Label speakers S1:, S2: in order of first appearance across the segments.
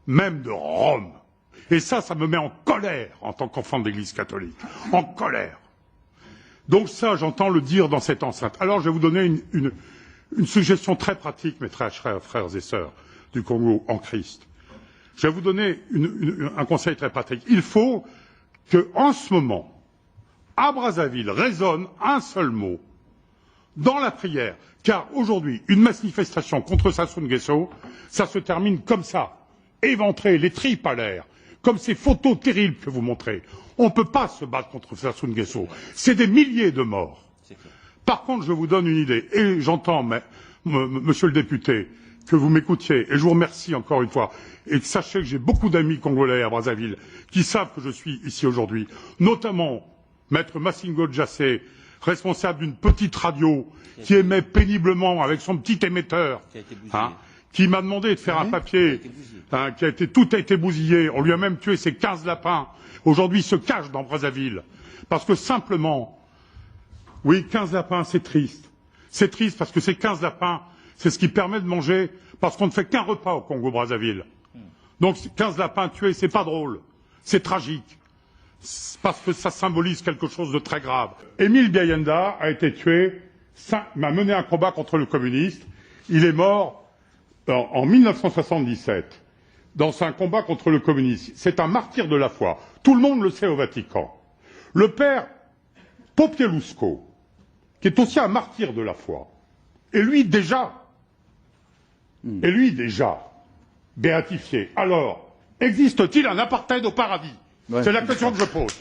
S1: même de Rome. Et ça me met en colère en tant qu'enfant de l'Église catholique. En colère. Donc ça, j'entends le dire dans cette enceinte. Alors je vais vous donner une suggestion très pratique, mes très chers frères et sœurs du Congo en Christ. Je vais vous donner un conseil très pratique. Il faut que, en ce moment, à Brazzaville, résonne un seul mot dans la prière. Car aujourd'hui, une manifestation contre Sassou Nguesso, ça se termine comme ça, éventré, les tripes à l'air, comme ces photos terribles que vous montrez. On ne peut pas se battre contre Sassou Nguesso. C'est des milliers de morts. Par contre, je vous donne une idée, et j'entends, monsieur le député, que vous m'écoutiez, et je vous remercie encore une fois, et sachez que j'ai beaucoup d'amis congolais à Brazzaville qui savent que je suis ici aujourd'hui, notamment Maître Massingo Djassé, responsable d'une petite radio qui émet péniblement avec son petit émetteur, qui m'a demandé de faire un papier, tout a été bousillé, on lui a même tué ses 15 lapins, aujourd'hui il se cache dans Brazzaville, parce que simplement, oui, 15 lapins, c'est triste. C'est triste parce que ces 15 lapins, c'est ce qui permet de manger, parce qu'on ne fait qu'un repas au Congo-Brazzaville. Donc 15 lapins tués, c'est pas drôle, c'est tragique, parce que ça symbolise quelque chose de très grave. Émile Biayenda a été tué, m'a mené un combat contre le communiste, il est mort en 1977, dans un combat contre le communisme. C'est un martyr de la foi, tout le monde le sait au Vatican. Le père Popielusco, qui est aussi un martyr de la foi, et lui déjà, béatifié. Alors, existe-t-il un apartheid au paradis? Ouais. C'est la question que je pose.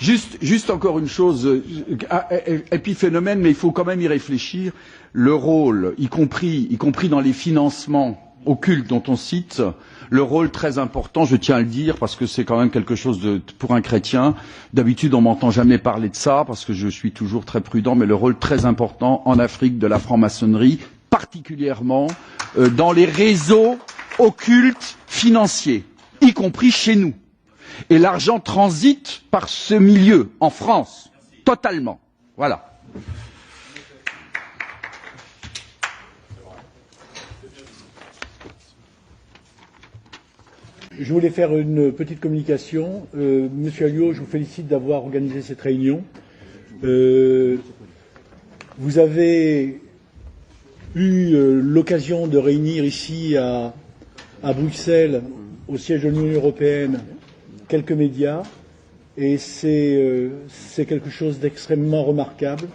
S2: Juste encore une chose, épiphénomène, mais il faut quand même y réfléchir. Le rôle, y compris dans les financements occultes dont on cite, le rôle très important, je tiens à le dire, parce que c'est quand même quelque chose pour un chrétien. D'habitude, on m'entend jamais parler de ça, parce que je suis toujours très prudent, mais le rôle très important en Afrique de la franc-maçonnerie, particulièrement dans les réseaux occultes financiers, y compris chez nous. Et l'argent transite par ce milieu, en France, totalement. Voilà.
S3: Je voulais faire une petite communication. Monsieur Alliot, je vous félicite d'avoir organisé cette réunion. Vous avez eu l'occasion de réunir ici à Bruxelles, au siège de l'Union européenne, quelques médias, et c'est quelque chose d'extrêmement remarquable,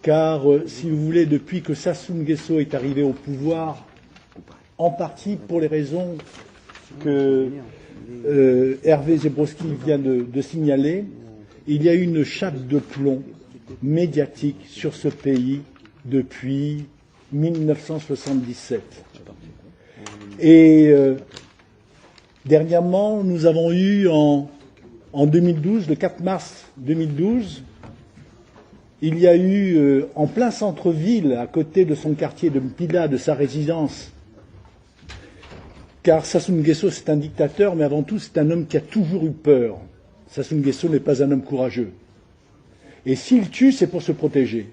S3: car, si vous voulez, depuis que Sassou Nguesso est arrivé au pouvoir, en partie pour les raisons que Hervé Zebrowski vient de signaler, il y a eu une chape de plomb médiatique sur ce pays depuis 1977. Et dernièrement, nous avons eu en 2012, le 4 mars 2012, il y a eu en plein centre-ville, à côté de son quartier de Mpila, de sa résidence, car Sassou Nguesso c'est un dictateur, mais avant tout c'est un homme qui a toujours eu peur. Sassou Nguesso n'est pas un homme courageux. Et s'il tue, c'est pour se protéger.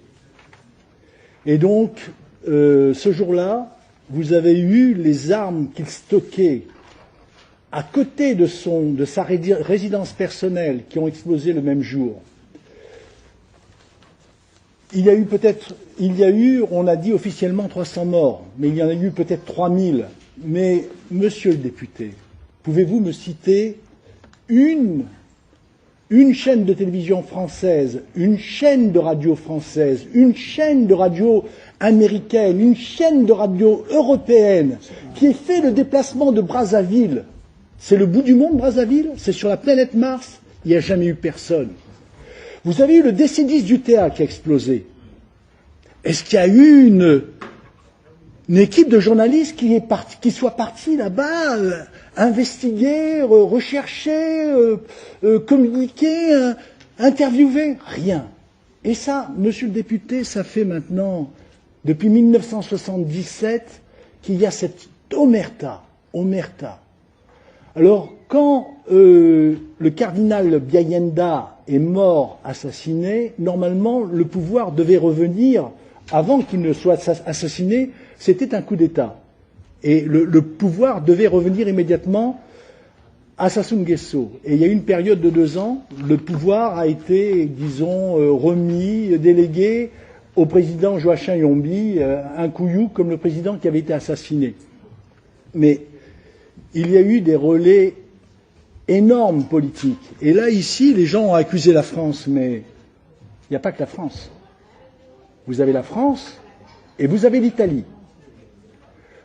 S3: Et donc, ce jour-là, vous avez eu les armes qu'il stockait à côté de sa résidence personnelle qui ont explosé le même jour. Il y a eu, on a dit officiellement 300 morts, mais il y en a eu peut-être 3000. Mais, monsieur le député, pouvez-vous me citer une chaîne de télévision française, une chaîne de radio française, une chaîne de radio américaine, une chaîne de radio européenne qui ait fait le déplacement de Brazzaville? C'est le bout du monde, Brazzaville? C'est sur la planète Mars? Il n'y a jamais eu personne. Vous avez eu le DC-10 du TA qui a explosé. Est-ce qu'il y a eu une équipe de journalistes qui soit partie là-bas, investiguer, rechercher, communiquer, interviewer? Rien. Et ça, monsieur le député, ça fait maintenant, depuis 1977, qu'il y a cette omerta. Alors, quand le cardinal Biayenda est mort, assassiné, normalement, le pouvoir devait revenir, avant qu'il ne soit assassiné, c'était un coup d'État. Et le pouvoir devait revenir immédiatement à Sassou Nguesso. Et il y a eu une période de 2 ans, le pouvoir a été, disons, remis, délégué au président Joachim Yombi, un couillou comme le président qui avait été assassiné. Mais il y a eu des relais énormes politiques. Et là, ici, les gens ont accusé la France, mais il n'y a pas que la France. Vous avez la France et vous avez l'Italie.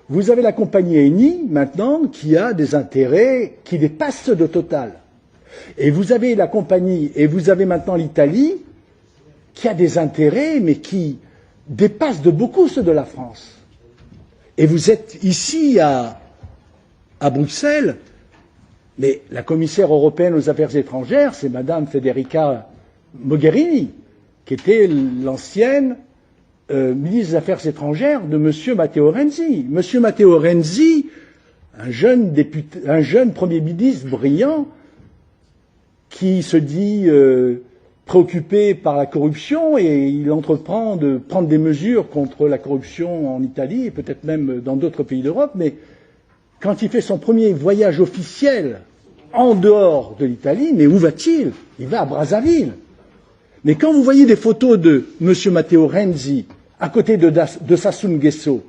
S3: Vous avez la compagnie Eni, maintenant, qui a des intérêts qui dépassent ceux de Total. Et vous avez la compagnie, et vous avez maintenant l'Italie, qui a des intérêts, mais qui dépassent de beaucoup ceux de la France. Et vous êtes ici à Bruxelles, mais la commissaire européenne aux affaires étrangères, c'est Madame Federica Mogherini, qui était l'ancienne ministre des Affaires étrangères de M. Matteo Renzi. M. Matteo Renzi, un jeune Premier ministre brillant, qui se dit préoccupé par la corruption, et il entreprend de prendre des mesures contre la corruption en Italie, et peut-être même dans d'autres pays d'Europe, mais quand il fait son premier voyage officiel en dehors de l'Italie, mais où va-t-il? Il va à Brazzaville. Mais quand vous voyez des photos de M. Matteo Renzi à côté de Sassou Nguesso,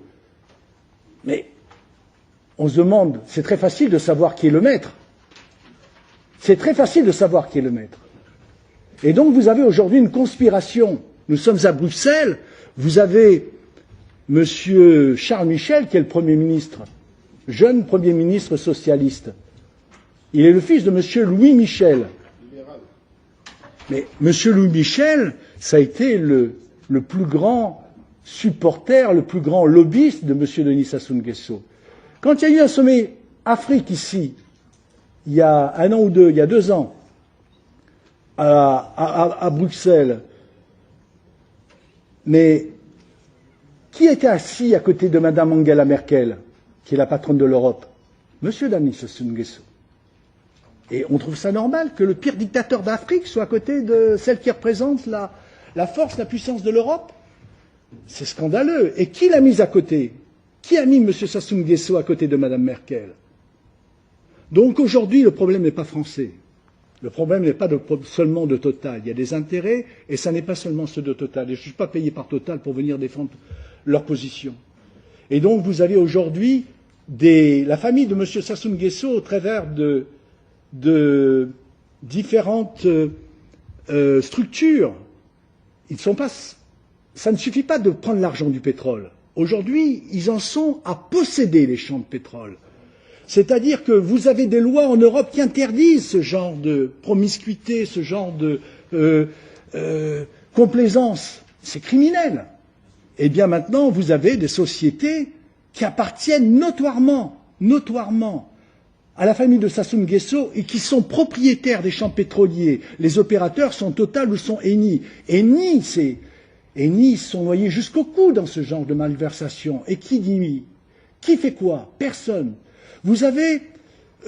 S3: mais on se demande, c'est très facile de savoir qui est le maître. C'est très facile de savoir qui est le maître. Et donc vous avez aujourd'hui une conspiration. Nous sommes à Bruxelles, vous avez M. Charles Michel, qui est le Premier ministre, jeune Premier ministre socialiste. Il est le fils de M. Louis Michel. Mais M. Louis Michel, ça a été le plus grand supporter, le plus grand lobbyiste de M. Denis Sassou Nguesso. Quand il y a eu un sommet Afrique ici, il y a 1 an ou 2, il y a 2 ans, à Bruxelles, mais qui était assis à côté de Mme Angela Merkel, qui est la patronne de l'Europe? M. Denis Sassou Nguesso. Et on trouve ça normal que le pire dictateur d'Afrique soit à côté de celle qui représente la force, la puissance de l'Europe? C'est scandaleux. Et qui l'a mise à côté? Qui a mis M. Sassou Nguesso à côté de Mme Merkel? Donc aujourd'hui, le problème n'est pas français. Le problème n'est pas seulement de Total. Il y a des intérêts, et ça n'est pas seulement ceux de Total. Et je ne suis pas payé par Total pour venir défendre leur position. Et donc vous avez aujourd'hui la famille de M. Sassou Nguesso au travers de différentes structures. Ça ne suffit pas de prendre l'argent du pétrole. Aujourd'hui, ils en sont à posséder les champs de pétrole. C'est-à-dire que vous avez des lois en Europe qui interdisent ce genre de promiscuité, ce genre de complaisance. C'est criminel. Eh bien maintenant, vous avez des sociétés qui appartiennent notoirement à la famille de Sassou Nguesso et qui sont propriétaires des champs pétroliers. Les opérateurs sont Total ou sont Eni. Eni sont noyés jusqu'au cou dans ce genre de malversation. Et qui dit? Qui fait quoi? Personne. Vous avez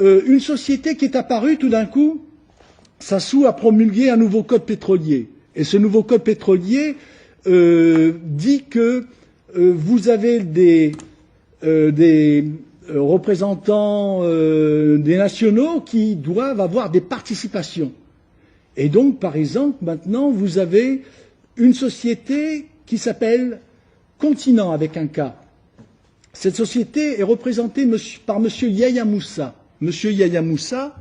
S3: une société qui est apparue tout d'un coup. Sassou a promulgué un nouveau code pétrolier. Et ce nouveau code pétrolier dit que vous avez des représentants des nationaux qui doivent avoir des participations. Et donc, par exemple, maintenant, vous avez une société qui s'appelle Continent avec un K. Cette société est représentée par M. Yahya Moussa. M. Yahya Moussa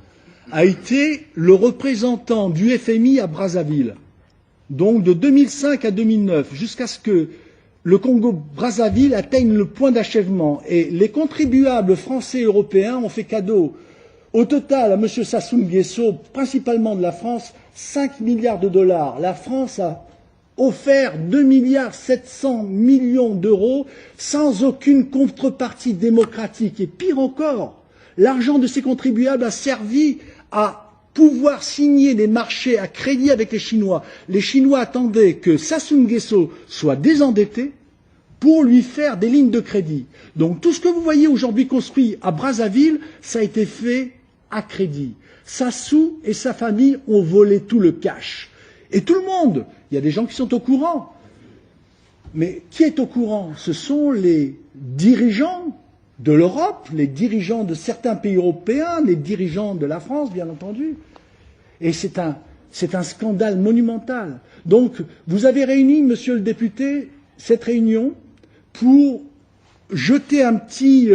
S3: a été le représentant du FMI à Brazzaville. Donc de 2005 à 2009, jusqu'à ce que le Congo-Brazzaville atteigne le point d'achèvement. Et les contribuables français et européens ont fait cadeau au total à M. Sassou Nguesso, principalement de la France, 5 milliards de dollars. La France a offert 2,7 milliards d'euros sans aucune contrepartie démocratique. Et pire encore, l'argent de ces contribuables a servi à pouvoir signer des marchés à crédit avec les Chinois. Les Chinois attendaient que Sassou Nguesso soit désendetté pour lui faire des lignes de crédit. Donc tout ce que vous voyez aujourd'hui construit à Brazzaville, ça a été fait à crédit. Sassou et sa famille ont volé tout le cash. Et tout le monde, il y a des gens qui sont au courant. Mais qui est au courant? Ce sont les dirigeants de l'Europe, les dirigeants de certains pays européens, les dirigeants de la France, bien entendu. Et c'est un scandale monumental. Donc, vous avez réuni, monsieur le député, cette réunion pour jeter un petit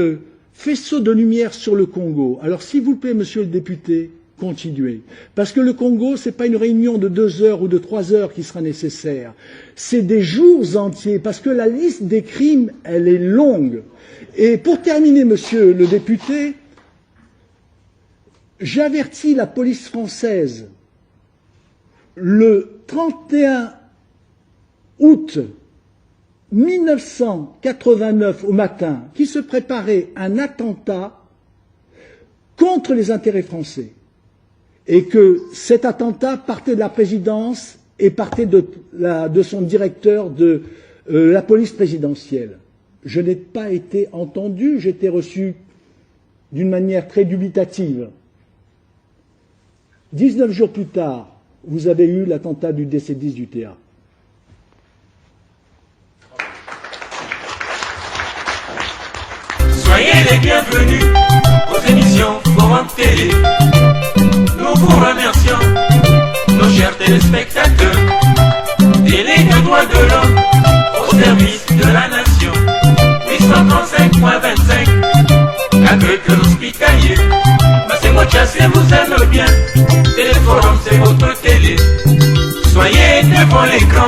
S3: faisceau de lumière sur le Congo. Alors, s'il vous plaît, monsieur le député, continuez. Parce que le Congo, c'est pas une réunion de 2 heures ou de 3 heures qui sera nécessaire. C'est des jours entiers, parce que la liste des crimes, elle est longue. Et pour terminer, monsieur le député, j'avertis la police française le 31 août 1989 au matin qui se préparait un attentat contre les intérêts français et que cet attentat partait de la présidence et partait de son directeur de la police présidentielle. Je n'ai pas été entendu, j'ai été reçu d'une manière très dubitative. 19 jours plus tard, vous avez eu l'attentat du DC-10 du TA.
S4: Soyez les bienvenus aux émissions Forum Télé. Nous vous remercions, nos chers téléspectateurs. Télé de droits de l'homme au service de la nation. 835.25 avec l'hospitalier. Massengo Chassé vous aime bien. Téléforum c'est votre télé. Soyez devant l'écran.